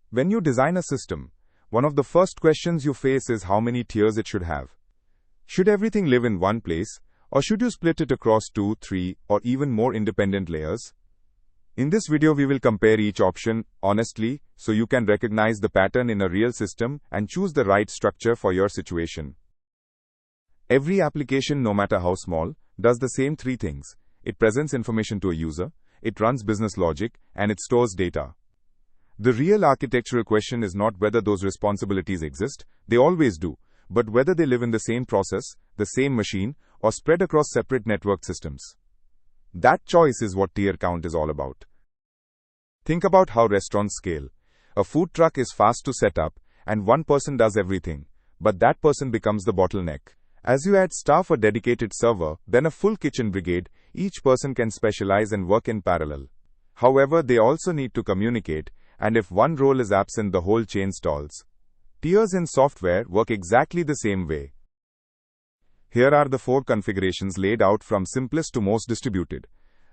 When you design a system, one of the first questions you face is how many tiers it should have. Should everything live in one place, or should you split it across 2, 3, or even more independent layers? In this video, we will compare each option honestly so you can recognize the pattern in a real system and choose the right structure for your situation. Every application, no matter how small, does the same three things. It presents information to a user, it runs business logic, and it stores data. The real architectural question is not whether those responsibilities exist, they always do, but whether they live in the same process, the same machine, or spread across separate network systems. That choice is what tier count is all about. Think about how restaurants scale. A food truck is fast to set up, and one person does everything, but that person becomes the bottleneck. As you add staff, a dedicated server, then a full kitchen brigade, each person can specialize and work in parallel. However, they also need to communicate, and if one role is absent, the whole chain stalls. Tiers in software work exactly the same way. Here are the 4 configurations laid out from simplest to most distributed.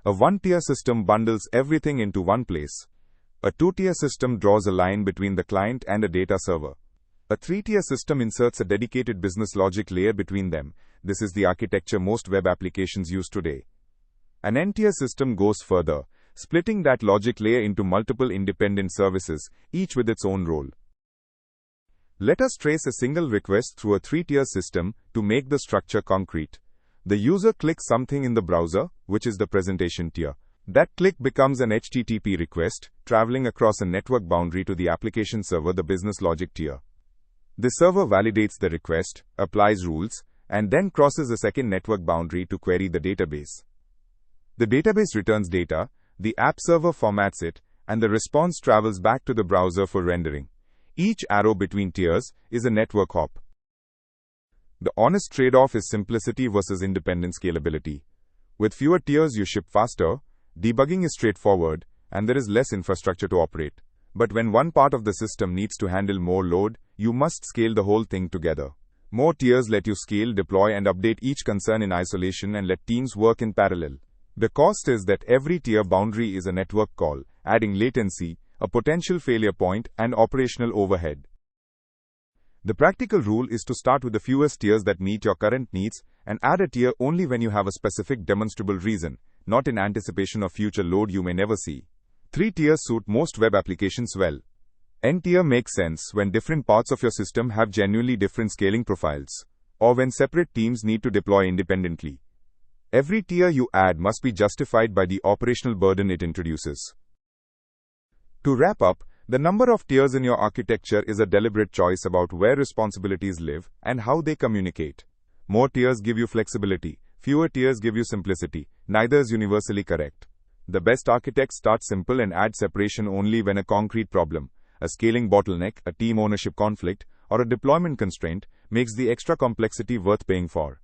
A 1-tier system bundles everything into one place. A 2-tier system draws a line between the client and a data server. A 3-tier system inserts a dedicated business logic layer between them. This is the architecture most web applications use today. An N-tier system goes further, splitting that logic layer into multiple independent services, each with its own role. Let us trace a single request through a 3-tier system to make the structure concrete. The user clicks something in the browser, which is the presentation tier. That click becomes an HTTP request, traveling across a network boundary to the application server, the business logic tier. The server validates the request, applies rules, and then crosses a second network boundary to query the database. The database returns data, the app server formats it, and the response travels back to the browser for rendering. Each arrow between tiers is a network hop. The honest trade-off is simplicity versus independent scalability. With fewer tiers, you ship faster, debugging is straightforward, and there is less infrastructure to operate. But when one part of the system needs to handle more load, you must scale the whole thing together. More tiers let you scale, deploy, and update each concern in isolation and let teams work in parallel. The cost is that every tier boundary is a network call, adding latency, a potential failure point, and operational overhead. The practical rule is to start with the fewest tiers that meet your current needs and add a tier only when you have a specific demonstrable reason, not in anticipation of future load you may never see. 3 tiers suit most web applications well. N-tier makes sense when different parts of your system have genuinely different scaling profiles, or when separate teams need to deploy independently. Every tier you add must be justified by the operational burden it introduces. To wrap up, the number of tiers in your architecture is a deliberate choice about where responsibilities live and how they communicate. More tiers give you flexibility, fewer tiers give you simplicity. Neither is universally correct. The best architects start simple and add separation only when a concrete problem, a scaling bottleneck, a team ownership conflict, or a deployment constraint makes the extra complexity worth paying for.